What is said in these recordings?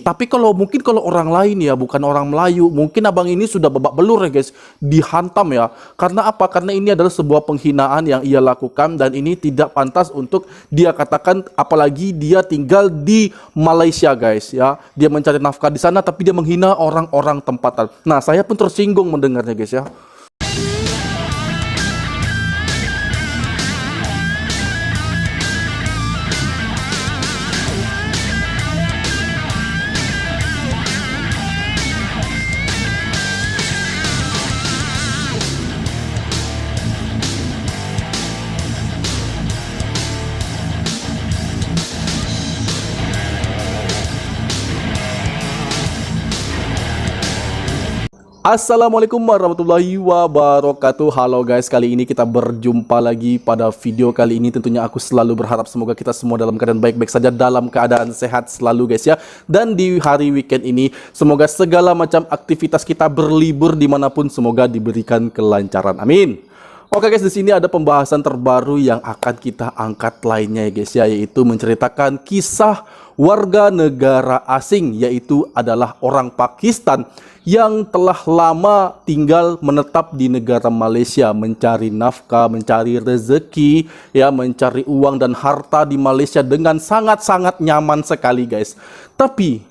Tapi kalau mungkin kalau orang lain ya, bukan orang Melayu, mungkin abang ini sudah babak belur ya guys, dihantam ya. Karena apa? Karena ini adalah sebuah penghinaan yang ia lakukan dan ini tidak pantas untuk dia katakan, apalagi dia tinggal di Malaysia guys ya. Dia mencari nafkah di sana tapi dia menghina orang-orang tempatan. Nah, saya pun tersinggung mendengarnya guys ya. Assalamualaikum warahmatullahi wabarakatuh. Halo guys, kali ini kita berjumpa lagi pada video kali ini. Tentunya aku selalu berharap semoga kita semua dalam keadaan baik-baik saja, dalam keadaan sehat selalu guys ya. Dan di hari weekend ini semoga segala macam aktivitas kita berlibur dimanapun semoga diberikan kelancaran. Amin. Oke guys, di sini ada pembahasan terbaru yang akan kita angkat lainnya ya guys ya, yaitu menceritakan kisah warga negara asing, yaitu adalah orang Pakistan yang telah lama tinggal menetap di negara Malaysia, mencari nafkah, mencari rezeki, ya, mencari uang dan harta di Malaysia dengan sangat-sangat nyaman sekali guys. Tapi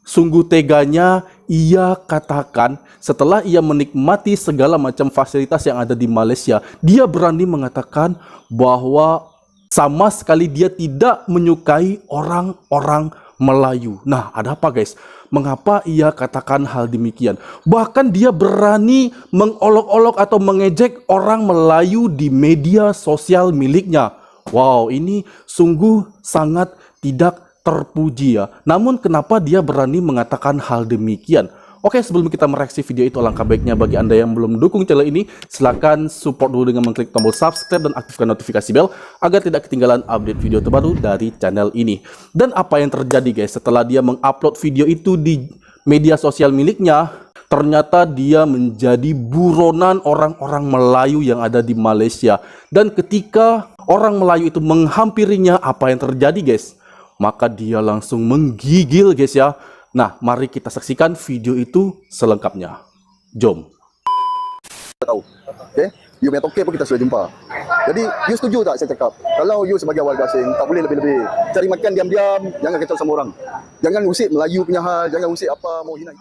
sungguh teganya ia katakan setelah ia menikmati segala macam fasilitas yang ada di Malaysia, dia berani mengatakan bahwa sama sekali dia tidak menyukai orang-orang Melayu. Nah, ada apa guys? Mengapa ia katakan hal demikian? Bahkan dia berani mengolok-olok atau mengejek orang Melayu di media sosial miliknya. Wow, ini sungguh sangat tidak terpuji ya. Namun kenapa dia berani mengatakan hal demikian? Oke, sebelum kita mereaksi video itu, alangkah baiknya bagi Anda yang belum mendukung channel ini, silahkan support dulu dengan mengklik tombol subscribe dan aktifkan notifikasi bell agar tidak ketinggalan update video terbaru dari channel ini. Dan apa yang terjadi guys, setelah dia mengupload video itu di media sosial miliknya, ternyata dia menjadi buronan orang-orang Melayu yang ada di Malaysia. Dan ketika orang Melayu itu menghampirinya, apa yang terjadi guys? Maka dia langsung menggigil guys ya. Nah, mari kita saksikan video itu selengkapnya. Jom. Tahu. Okay? You punya tokek pun kita sudah jumpa. Jadi, you setuju tak saya cakap? Kalau you sebagai warga asing, tak boleh lebih-lebih. Cari makan diam-diam, jangan kacau sama orang. Jangan usik Melayu punya hal, jangan usik apa, mau hina.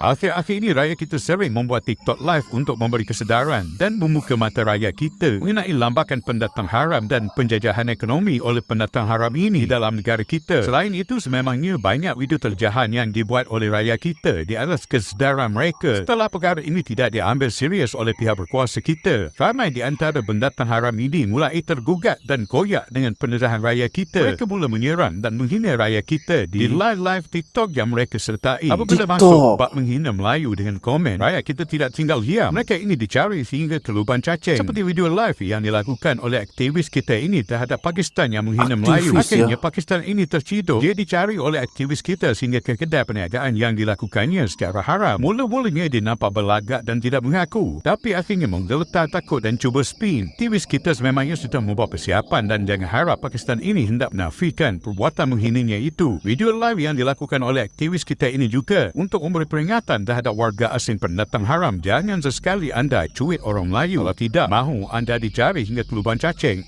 Akhir-akhir ini rakyat kita sering membuat TikTok live untuk memberi kesedaran dan membuka mata rakyat kita mengenai lambakan pendatang haram dan penjajahan ekonomi oleh pendatang haram ini dalam negara kita. Selain itu, sememangnya banyak video terjahan yang dibuat oleh rakyat kita di atas kesedaran mereka. Setelah perkara ini tidak diambil serius oleh pihak berkuasa kita, ramai di antara pendatang haram ini mulai tergugat dan koyak dengan pendedahan rakyat kita. Mereka mula menyerang dan menghina rakyat kita di live-live TikTok yang mereka sertai. Apabila masuk bab menghina Melayu dengan komen, rakyat kita tidak tinggal diam. Mereka ini dicari sehingga ke lubang cacing. Seperti video live yang dilakukan oleh aktivis kita ini terhadap Pakistan yang menghina Melayu. Akhirnya Pakistan ini terciduk. Dia dicari oleh aktivis kita sehingga ke kedai perniagaan yang dilakukannya secara haram. Mula-mulanya dia nampak berlagak dan tidak mengaku. Tapi akhirnya menggeletar, takut dan cuba spin. Aktivis kita sememangnya sudah membuat persiapan dan jangan harap Pakistan ini hendak menafikan perbuatan menghinanya itu. Video live yang dilakukan oleh aktivis kita ini juga untuk memberi peringatan terhadap warga asing pendatang haram. Jangan sesekali anda cuit orang Melayu. Kalau tidak, mahu anda dicari hingga ke lubang cacing.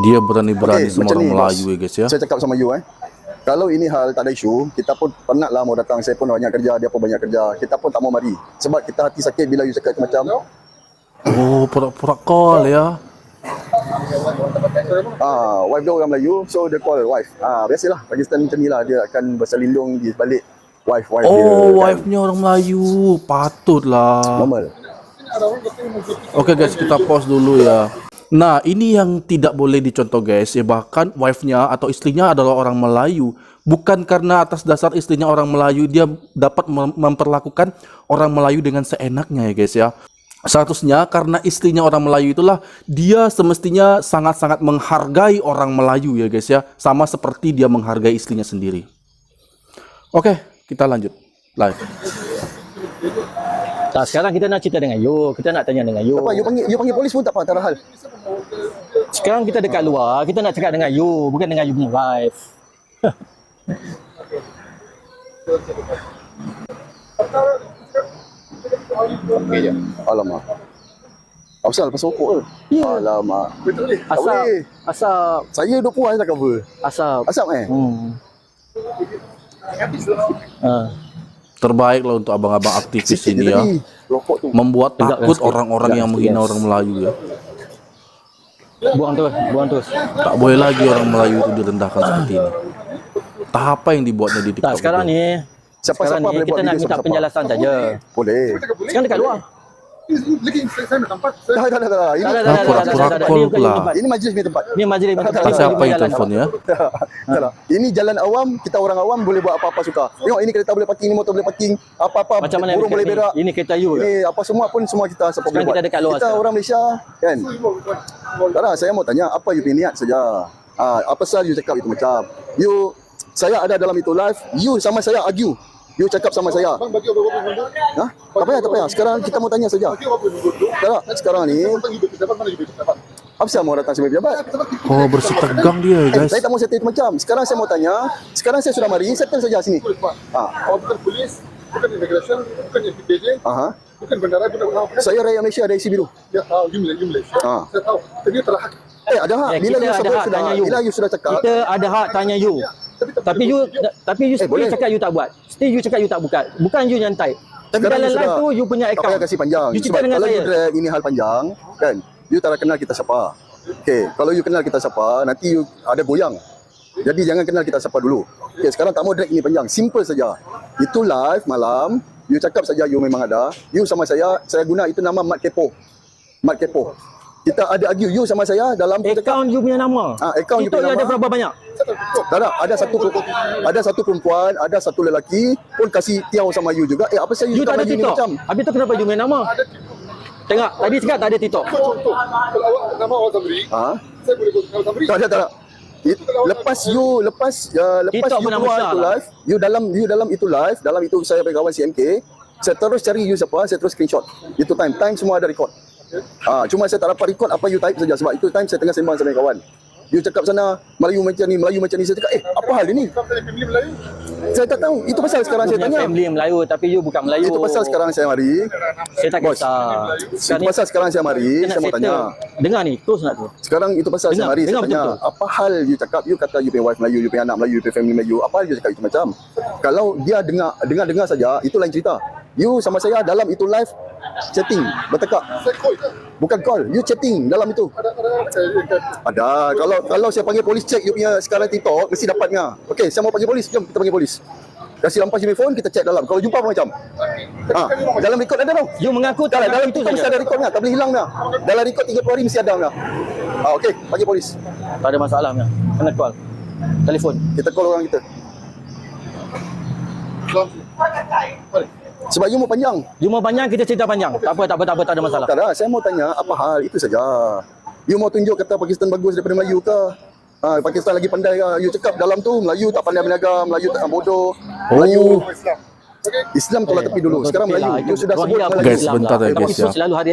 Dia berani-berani sama orang Melayu ya guys ya. Saya cakap sama you kalau ini hal tak ada isu, kita pun penat lah mau datang. Saya pun banyak kerja, dia pun banyak kerja. Kita pun tak mau mari. Sebab kita hati sakit bila you cakap macam oh, pura-pura call ya. Wife dia orang Melayu, so dia call wife. Biasalah Pakistan macam ni lah, dia akan berselindung di balik wife dia. Oh, wife-nya orang Melayu, patutlah. Normal. Oke guys, kita pause dulu ya. Nah, ini yang tidak boleh dicontoh guys ya. Bahkan wife-nya atau istrinya adalah orang Melayu. Bukan karena atas dasar istrinya orang Melayu dia dapat memperlakukan orang Melayu dengan seenaknya ya guys ya. Seharusnya karena istrinya orang Melayu itulah dia semestinya sangat-sangat menghargai orang Melayu ya guys ya. Sama seperti dia menghargai istrinya sendiri. Oke, kita lanjut live. Tak, sekarang kita nak cerita dengan you. Kita nak tanya dengan you. Apa you panggil polis pun tak apa, tak ada hal. Sekarang kita dekat luar, kita nak cakap dengan you, bukan dengan you punya wife. Okey je. Alamak. Apasal pasal rokok ke? Ya. Alamak. Tak Asap, boleh. asap, Saya 20 hari dah cover. asap. Asap Terbaik lah untuk abang-abang aktivis Sikit ini je ya. tadi. Rokok tu. Membuat Tegak takut sikit. orang-orang Tegak yang sikit, menghina yes. orang Melayu ya. Buang terus, buang terus. Tak boleh lagi orang Melayu itu direndahkan seperti ini. Entah apa yang dibuatnya di TikTok. Tak, sekarang itu. ni, Siapa-siapa sekarang ni boleh buat kita nak video minta siapa-siapa. penjelasan saja. Boleh. Sekarang dekat luar. Dah. Ini Tak, Ah, pura-pura call Ni bukan pula. tempat. ini majlis punya tempat. Ni majlis minta Tak, Tak tak, siapa yang telefon ya. Tak lah. Ini jalan awam, kita orang awam boleh buat apa-apa suka. Tengok ini kereta boleh parking, ini motor boleh parking, apa-apa Macam mana burung boleh ni? berak. Ini kereta you ke? Ini apa semua pun semua kita siapa boleh Sekarang buat. kita dekat luar Kita sekarang. orang Malaysia kan. Tak lah, saya mau tanya apa you punya niat saja. Apa pasal you cakap itu macam. You saya ada dalam itu live, you sama saya argue. You cakap sama saya. Ha? Tak payah, tak payah. Sekarang kita mau tanya saja. Tak lah, sekarang ni apa saya mau datang sebagai pejabat? Oh, bersih tegang dia guys. Saya tak mau settle itu macam. Sekarang saya mau tanya. Sekarang saya sudah mari, settle saja sini. Bukan polis, bukan immigration, bukan FPJ, Aha. bukan bandara, bukan apa. Saya rakyat Malaysia ada isi biru. Dia tahu, you Malaysia. Ah. Saya tahu. Tapi dia terhak. Ada hak. Bila kita you ada sudah hak tanya you. bila you sudah cakap. Kita ada hak tanya you. Tapi you still boleh. cakap you tak buat. Still you cakap you tak buka. Bukan you nyantai. Tapi Sekarang dalam you live sudah- tu you punya Tak payah account. kasih panjang. You cerita Sebab dengan kalau saya. you drag ini hal panjang, kan? You tak ada kenal kita siapa. Okay. Kalau you kenal kita siapa, nanti you ada goyang. Jadi jangan kenal kita siapa dulu. Okay. Sekarang tak mau drag ini panjang. Simple saja. Itu live malam. You cakap saja you memang ada. You sama saya guna itu nama Mat Kepo. Mat Kepo. Kita ada argue you sama saya dalam Account you punya nama. account you TikTok punya you ada nama. berapa banyak? Tak ada, ada satu perempuan, ada satu lelaki pun kasih tiaw sama you juga. Apa saya You tak ada Melayu ni TikTok. macam? Habis tu kenapa you punya nama? Tengok, tadi cakap tak ada TikTok. Contoh, kalau awak nama awak Zamri, saya boleh go nama Zamri. Tak ada. Lepas you TikTok pun nama keluar besar itu lah. live, you dalam itu live, dalam itu saya kawan CMK, saya terus cari you siapa, saya terus screenshot. Itu time semua ada record. Cuma saya tak dapat record apa you type saja sebab itu time saya tengah sembang sama kawan. You cakap sana Melayu macam ni, saya cakap apa hal ini? Kamu tadi family Melayu. Saya tak tahu. Itu pasal sekarang You saya punya tanya. family Melayu tapi you bukan Melayu. Itu pasal sekarang saya mari. saya tak Bos. kisah. Itu pasal sekarang saya mari, kita nak saya mau settle. tanya. Dengar ni, terus nak tu. Sekarang itu pasal saya Dengar, mari, saya dengar tanya. betul-betul. Apa hal you cakap, you kata you punya wife Melayu, you punya anak Melayu, you punya family Melayu. Apa hal you cakap itu macam? Kalau dia dengar saja, itu lain cerita. You sama saya dalam itu live chatting, bertekak. Saya call je. Bukan call, you chatting dalam itu. Ada. Kalau saya panggil polis check you punya sekarang TikTok, mesti dapatnya. Okey, saya mau panggil polis, jom kita panggil polis. Kasih lampas je phone, kita check dalam. Kalau jumpa apa macam? Dalam record ada tau. You mengaku tak Tak, ada dalam itu TikTok mesti saja. ada rekodnya, tak boleh hilang dah. Dalam rekod 30 hari mesti ada dah. Okey, panggil polis. Tak ada masalah punya. Kena call. Telefon. Kita call orang kita. Sebab you mau panjang. You mau panjang, kita cerita panjang. Tak apa, tak ada masalah. Tak ada, saya mau tanya apa hal, itu saja. You mau tunjuk kata Pakistan bagus daripada Melayu ke? Pakistan lagi pandai ke? You cakap dalam tu Melayu tak pandai berniaga, Melayu tak bodoh. Melayu Islam tolak tepi dulu. Sekarang Melayu. You sudah sebut Melayu. Guys, bentar ya, Tapi guys, itu ya. selalu hari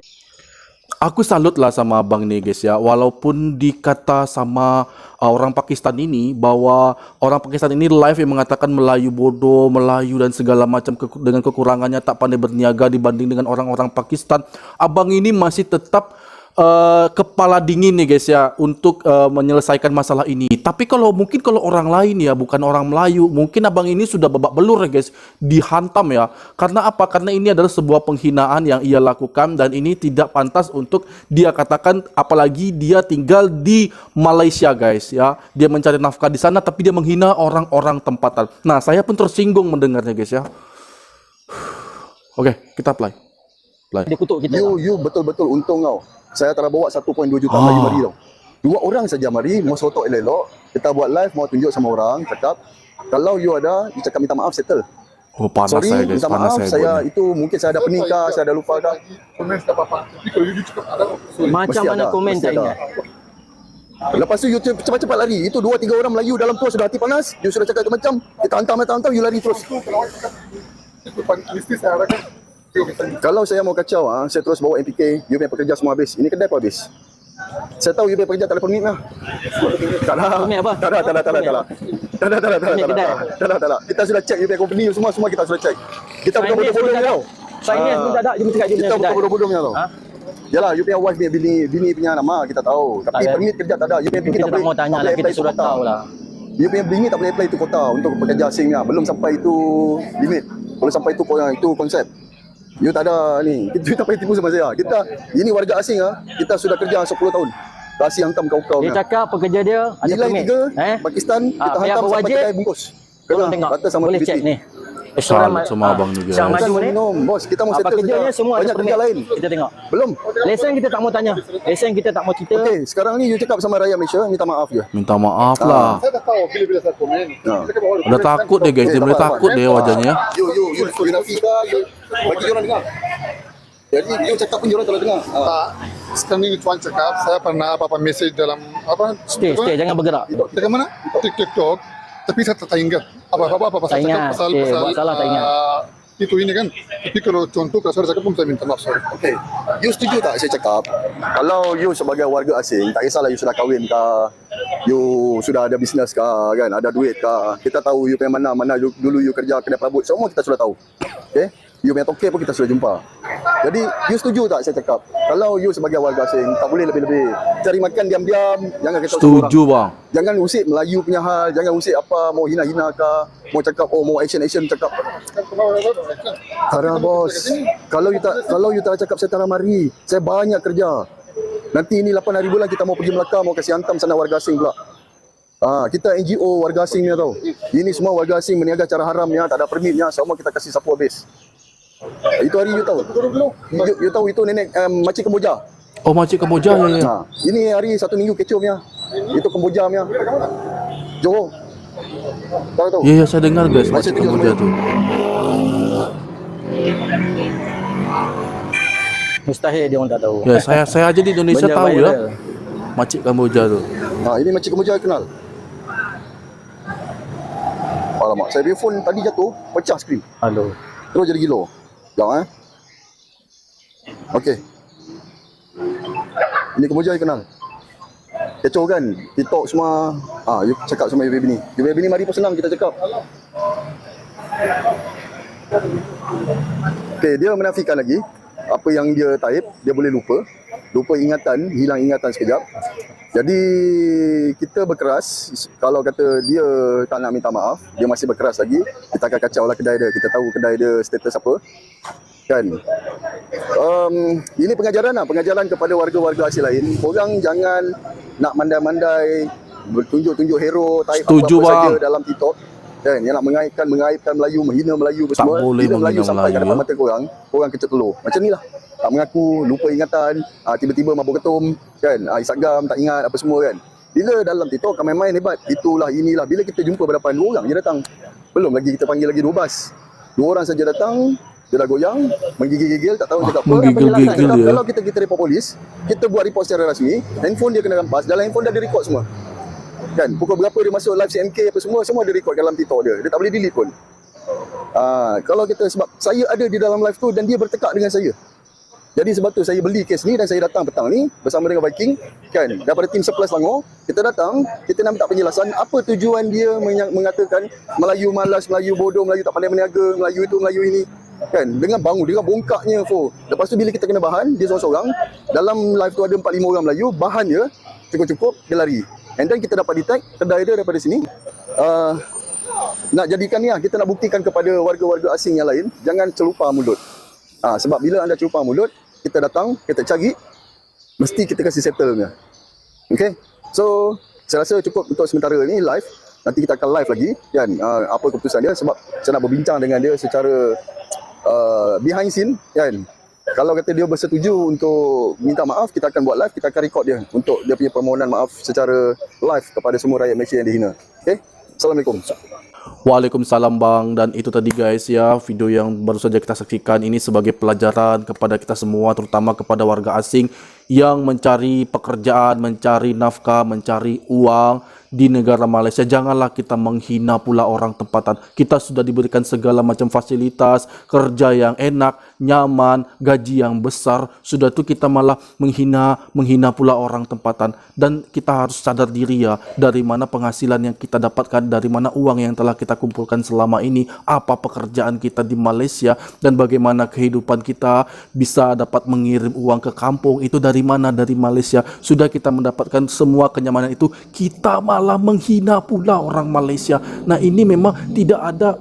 Aku salut lah sama abang ni guys ya. Walaupun dikata sama orang Pakistan ini bahwa orang Pakistan ini live yang mengatakan Melayu bodoh, Melayu dan segala macam dengan kekurangannya tak pandai berniaga dibanding dengan orang-orang Pakistan. Abang ini masih tetap kepala dingin nih guys ya untuk menyelesaikan masalah ini. Tapi kalau orang lain ya, bukan orang Melayu, mungkin abang ini sudah babak belur ya guys, dihantam ya. Karena apa? Karena ini adalah sebuah penghinaan yang ia lakukan dan ini tidak pantas untuk dia katakan, apalagi dia tinggal di Malaysia guys ya. Dia mencari nafkah di sana tapi dia menghina orang-orang tempatan. Nah, saya pun tersinggung mendengarnya guys ya. Oke, kita play. dia kutuk kita. You betul-betul untung kau. Saya telah bawa 1.2 juta Melayu mari tau. 2 orang saja mari, mau sotok elok. Kita buat live, mau tunjuk sama orang, cakap. Kalau you ada, you cakap minta maaf, settle. Oh, panas Sorry, saya guys, minta panas maaf, saya. saya buat ni. itu mungkin saya ada pening kah, saya ada lupa kah. Komen tak apa-apa. Tapi kalau you cakap ada, Macam Mesti mana ada, komen mesti tak ada. ingat. Lepas tu you cepat-cepat lari. Itu 2-3 orang Melayu dalam tu sudah hati panas. You sudah cakap itu macam, kita hantam, you lari terus. kalau awak cakap, itu mesti saya arahkan. Kalau saya mau kacau, saya terus bawa MPK, you punya pekerja semua habis. Ini kedai pun habis. Saya tahu you punya pekerja tak ada permit lah. Tak ada. Permit apa? Tak ada. Kita sudah check you punya company semua kita sudah check. Kita bukan bodoh-bodoh tau. Finance pun tak ada, dia mesti kat dia punya Kita bukan kedai. bodoh-bodoh tau. Ha? Yalah, you punya wife punya bini punya nama kita tahu. Tapi Tak ada. permit kerja tak ada. You punya bini Kita tak tak boleh. mau tanya lah, kita sudah tahu lah. You punya bini tak boleh apply itu kota untuk pekerja asingnya. Belum sampai itu limit. Belum sampai itu konsep. You tak ada ni. Kita tak payah tipu sama saya. Ini warga asing kita sudah kerja 10 tahun. Kasih hantam kau-kau. Dia cakap pekerja dia ada Nilai permit. 3 Pakistan kita pihak hantam sampai berwajib, kedai bungkus. Tolong tengok. Rata sama Boleh PBT. cek ni. Salut sama abang ni, guys. Yang maju ni. Minum, bos. Kita mau Apa settle kerjanya saja. semua ada Banyak kerja permit. lain. Kita tengok. Belum. Lesen kita tak mau tanya. Lesen kita tak mau cerita. Okey, sekarang ni you cakap sama rakyat Malaysia, minta maaf je. Minta maaf lah. Saya dah tahu bila-bila saya komen. Ha. Saya cakap, Dah takut dia guys, dia boleh takut dia wajahnya. You nafikan, you bagi orang dengar. Jadi you cakap pun orang tak dengar. Tak. Sekarang ni Tuan cakap, saya pernah apa-apa message dalam apa? Stay, jangan bergerak. Dekat mana? TikTok. Tapi saya tak ingat. Apa Tak pasal ingat. pasal Okey, buat salah tak ingat. Itu ini kan. Tapi kalau contoh kalau saya cakap pun saya minta maaf, sorry. Okey. You setuju tak saya cakap? Kalau you sebagai warga asing, tak kisahlah you sudah kahwin ke, you sudah ada bisnes ke, kan, ada duit ke. Kita tahu you punya mana dulu you kerja kedai perabot, semua kita sudah tahu. Okey? You punya toke pun kita sudah jumpa. Jadi, you setuju tak saya cakap? Kalau you sebagai warga asing, tak boleh lebih-lebih. Cari makan diam-diam, jangan kacau semua orang. Setuju bang. Jangan usik Melayu punya hal, jangan usik apa, mau hina-hina ke, mau cakap, mau action cakap. Tara bos, kalau you tak cakap saya tara mari, saya banyak kerja. Nanti ini 8 hari bulan kita mau pergi Melaka, mau kasih hantam sana warga asing pula. Kita NGO warga asing ni tau. Ini semua warga asing meniaga cara haramnya, tak ada permitnya, semua kita kasih sapu habis. Itu hari you tahu. You tahu itu nenek makcik Kemboja. Oh makcik Kemboja ya. Ini hari 1 minggu kecoh punya. Itu Kemboja punya. Johor. Tahu. Ya saya dengar guys makcik Kemboja tu. Mustahil dia orang tak tahu. Ya saya aja di Indonesia Benda tahu viral. ya. Makcik Kemboja tu. Ini makcik Kemboja kenal. Alamak, saya punya phone tadi jatuh, pecah skrin. Halo. Terus jadi gilo. Jangan Okey. Ini Kemboja you kenal. Kecoh kan? TikTok semua. You cakap sama you bini. You bini mari pun senang kita cakap. Okey, dia menafikan lagi. Apa yang dia type, dia boleh lupa. Lupa ingatan, hilang ingatan sekejap. Jadi kita berkeras. Kalau kata dia tak nak minta maaf, dia masih berkeras lagi, kita akan kacau lah kedai dia. Kita tahu kedai dia status apa, kan. Ini pengajaran kepada warga-warga asing lain. Korang jangan nak mandai-mandai, bertunjuk-tunjuk hero, type Setuju, apa-apa saja bang. dalam TikTok, kan. Yang nak mengaibkan Melayu, menghina Melayu Tak semua. boleh Bila Melayu menghina sampai ke Melayu, depan mata korang kecil telur. Macam ni lah. Tak mengaku, lupa ingatan, tiba-tiba mabuk ketum, kan, isap gam, tak ingat apa semua, kan. Bila dalam TikTok kau main-main hebat, itulah inilah. Bila kita jumpa berdepan, 2 orang je datang. Belum lagi kita panggil lagi 2 bas. 2 orang saja datang, dia dah goyang, menggigil-gigil, tak tahu cakap apa. menggigil-gigil Cakap, dia. kalau kita report polis, kita buat report secara rasmi, handphone dia kena rampas, dalam handphone dah ada record semua. Kan, pukul berapa dia masuk live CMK apa semua ada record dalam TikTok dia. Dia tak boleh delete pun. Kalau kita, sebab saya ada di dalam live tu dan dia bertekak dengan saya. Jadi sebab tu saya beli kes ni dan saya datang petang ni bersama dengan Viking, kan, daripada tim Surplus Selangor. Kita datang, kita nak minta penjelasan apa tujuan dia mengatakan Melayu malas, Melayu bodoh, Melayu tak pandai berniaga, Melayu itu, Melayu ini, kan, dengan bongkaknya. Lepas tu bila kita kena bahan, dia seorang-seorang. Dalam live tu ada 4-5 orang Melayu, bahan dia cukup-cukup, dia lari. And then kita dapat detect kedai dia daripada sini. Nak jadikan ni lah, kita nak buktikan kepada warga-warga asing yang lain, jangan celupar mulut. Sebab bila anda celupar mulut, kita datang, kita cari, mesti kita kasih settlement. Okay? So, saya rasa cukup untuk sementara ni live. Nanti kita akan live lagi, kan, apa keputusan dia, sebab saya nak berbincang dengan dia secara behind scene, kan. Kalau kata dia bersetuju untuk minta maaf, kita akan buat live, kita akan record dia untuk dia punya permohonan maaf secara live kepada semua rakyat Malaysia yang dihina. Okay? Assalamualaikum. Waalaikumsalam bang. Dan itu tadi guys ya, video yang baru saja kita saksikan ini sebagai pelajaran kepada kita semua, terutama kepada warga asing yang mencari pekerjaan, mencari nafkah, mencari uang di negara Malaysia. Janganlah kita menghina pula orang tempatan. Kita sudah diberikan segala macam fasilitas, kerja yang enak, nyaman, gaji yang besar. Sudah itu kita malah menghina pula orang tempatan. Dan kita harus sadar diri ya, dari mana penghasilan yang kita dapatkan, dari mana uang yang telah kita kumpulkan selama ini, apa pekerjaan kita di Malaysia, dan bagaimana kehidupan kita bisa dapat mengirim uang ke kampung. Itu dari mana? Dari Malaysia. Sudah kita mendapatkan semua kenyamanan itu, kita malah menghina pula orang Malaysia. Nah, ini memang tidak ada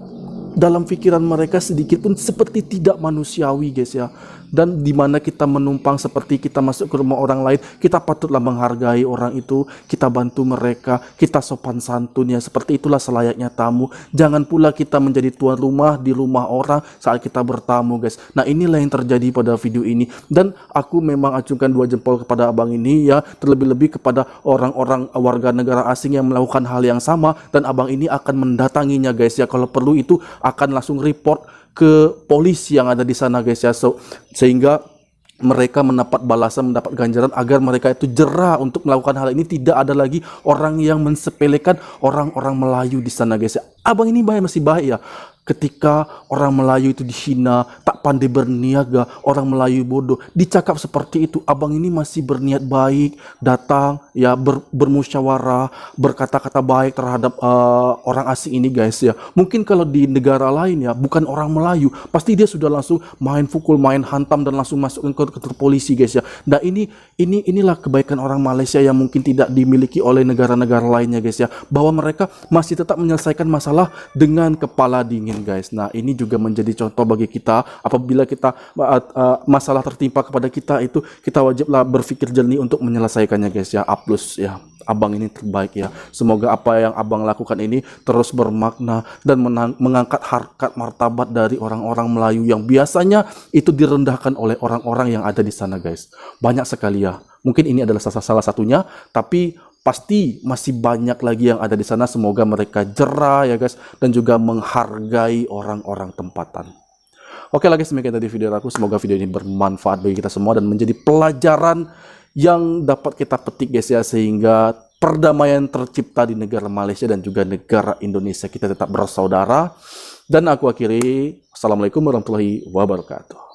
dalam pikiran mereka sedikit pun, seperti tidak manusiawi guys ya. Dan di mana kita menumpang seperti kita masuk ke rumah orang lain, kita patutlah menghargai orang itu, kita bantu mereka, kita sopan santun ya. Seperti itulah selayaknya tamu. Jangan pula kita menjadi tuan rumah di rumah orang saat kita bertamu guys. Nah, inilah yang terjadi pada video ini. Dan aku memang acungkan 2 jempol kepada abang ini ya, terlebih-lebih kepada orang-orang warga negara asing yang melakukan hal yang sama. Dan abang ini akan mendatanginya guys ya. Kalau perlu itu akan langsung report ke polisi yang ada di sana guys ya. Sehingga mereka mendapat balasan, mendapat ganjaran agar mereka itu jera untuk melakukan hal ini. Tidak ada lagi orang yang mensepelekan orang-orang Melayu di sana guys ya. Abang ini masih baik ya. Ketika orang Melayu itu dihina, tak pandai berniaga, orang Melayu bodoh, dicakap seperti itu, abang ini masih berniat baik, datang ya, bermusyawarah, berkata-kata baik terhadap orang asing ini guys ya. Mungkin kalau di negara lain ya, bukan orang Melayu, pasti dia sudah langsung main pukul, main hantam, dan langsung masuk ke polisi guys ya. Nah, inilah kebaikan orang Malaysia yang mungkin tidak dimiliki oleh negara-negara lainnya guys ya, bahwa mereka masih tetap menyelesaikan masalah dengan kepala dingin guys. Nah, ini juga menjadi contoh bagi kita. Apabila kita masalah tertimpa kepada kita, itu kita wajiblah berpikir jernih untuk menyelesaikannya guys ya. Aplus ya, abang ini terbaik ya. Semoga apa yang abang lakukan ini terus bermakna dan mengangkat harkat martabat dari orang-orang Melayu yang biasanya itu direndahkan oleh orang-orang yang ada di sana guys. Banyak sekali ya. Mungkin ini adalah salah satunya, tapi pasti masih banyak lagi yang ada di sana. Semoga mereka jera ya guys, dan juga menghargai orang-orang tempatan. Oke lah guys, demikian tadi video aku. Semoga video ini bermanfaat bagi kita semua dan menjadi pelajaran yang dapat kita petik guys ya, sehingga perdamaian tercipta di negara Malaysia dan juga negara Indonesia. Kita tetap bersaudara. Dan aku akhiri, assalamualaikum warahmatullahi wabarakatuh.